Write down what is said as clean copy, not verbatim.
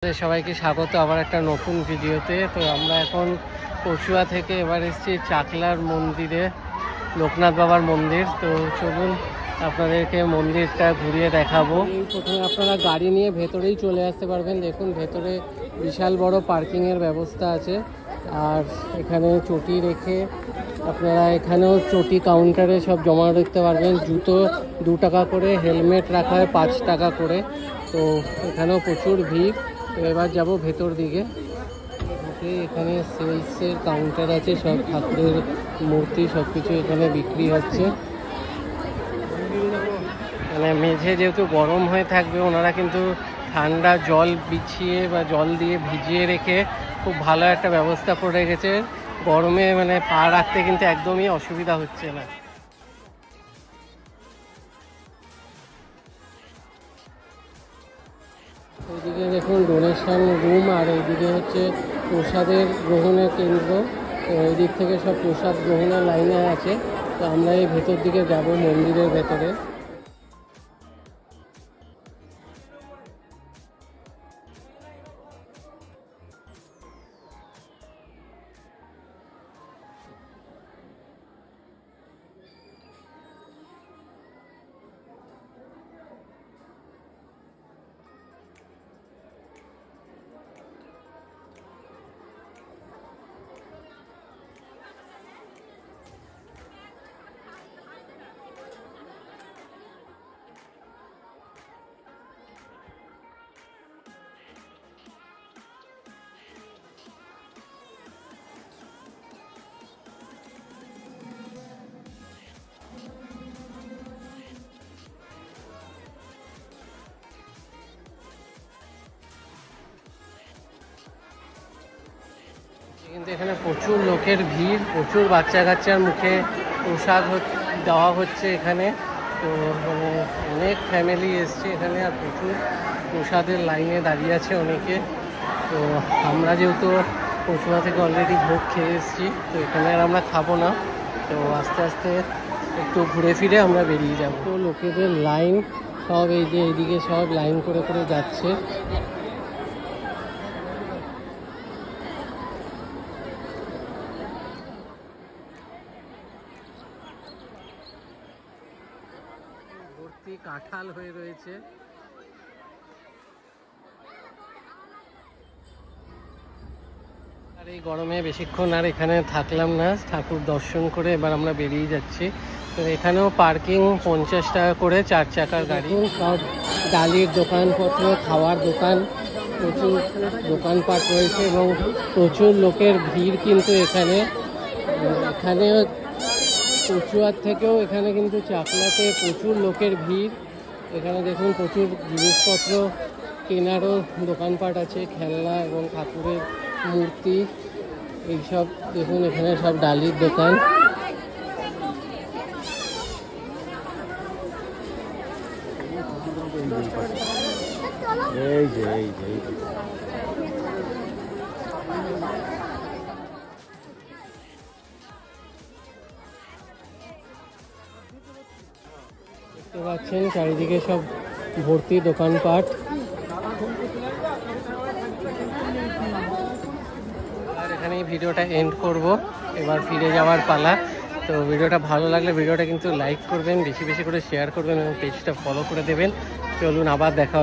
সবাইকে স্বাগত আবার একটা নতুন ভিডিওতে। তো আমরা এখন কচুয়া থেকে এবার এসেছি চাকলার মন্দিরে, লোকনাথ বাবার মন্দির। তো চলুন আপনাদেরকে মন্দিরটা ঘুরিয়ে দেখাবো। প্রথমে আপনারা গাড়ি নিয়ে ভেতরেই চলে আসতে পারবেন। দেখুন ভেতরে বিশাল বড় পার্কিংয়ের ব্যবস্থা আছে। আর এখানে চটি রেখে আপনারা এখানেও চটি কাউন্টারে সব জমা রাখতে পারবেন। জুতো 2 টাকা করে, হেলমেট রাখা হয় 5 টাকা করে। তো এখানেও প্রচুর ভিড়। তো এবার যাবো ভেতর দিকে। এখানে সেলসের কাউন্টার আছে, সব ঠাকুরের মূর্তি সব কিছু এখানে বিক্রি হচ্ছে। মানে মেঝে যেহেতু গরম হয়ে থাকবে, ওনারা কিন্তু ঠান্ডা জল বিছিয়ে বা জল দিয়ে ভিজিয়ে রেখে খুব ভালো একটা ব্যবস্থা করে রেখেছে। গরমে মানে পা রাখতে কিন্তু একদমই অসুবিধা হচ্ছে না। এইদিকে দেখুন ডোনেশন রুম, আর এইদিকে হচ্ছে প্রসাদের গ্রহণের কেন্দ্র। তো এই দিক থেকে সব প্রসাদ গ্রহণের লাইনে আছে। তো আমরা এই ভেতর দিকে যাব মন্দিরের ভেতরে। কিন্তু এখানে প্রচুর লোকের ভিড়, প্রচুর বাচ্চা কাচ্চার মুখে প্রসাদ দেওয়া হচ্ছে এখানে। তো মানে অনেক ফ্যামিলি এসছে এখানে, আর প্রচুর প্রসাদের লাইনে দাঁড়িয়ে আছে অনেকে। তো আমরা যেহেতু কচুয়া থেকে অলরেডি ভোগ খেয়ে এসেছি, তো এখানে আর আমরা খাবো না। তো আস্তে আস্তে একটু ঘুরে ফিরে আমরা বেরিয়ে যাব। তো লোকেদের লাইন সব এই যে এইদিকে সব লাইন করে করে যাচ্ছে। ভর্তি কাঁঠাল হয়ে রয়েছে। আর এই গরমে বেশিক্ষণ আর এখানে থাকলাম না, ঠাকুর দর্শন করে এবার আমরা বেরিয়ে যাচ্ছি। তো এখানেও পার্কিং 50 টাকা করে 4 চাকার গাড়ি। সব ডালির দোকানপত্র, খাওয়ার দোকান, প্রচুর দোকানপাট রয়েছে এবং প্রচুর লোকের ভিড় কিন্তু এখানে। কচুয়ার থেকেও এখানে কিন্তু চাকলাতে প্রচুর লোকের ভিড়। এখানে দেখুন প্রচুর জিনিসপত্র কেনারও দোকানপাট আছে, খেলনা এবং ঠাকুরের মূর্তি এইসব। দেখুন এখানে সব ডালির দোকান। দেখতে পাচ্ছেন চারিদিকে সব ভর্তি দোকানপাট। আর এখানে ভিডিওটা এন্ড করব, এবার ফিরে যাওয়ার পালা। তো ভিডিওটা ভালো লাগলে ভিডিওটা কিন্তু লাইক করবেন, বেশি বেশি করে শেয়ার করবেন এবং পেজটা ফলো করে দেবেন। চলুন আবার দেখা হবে।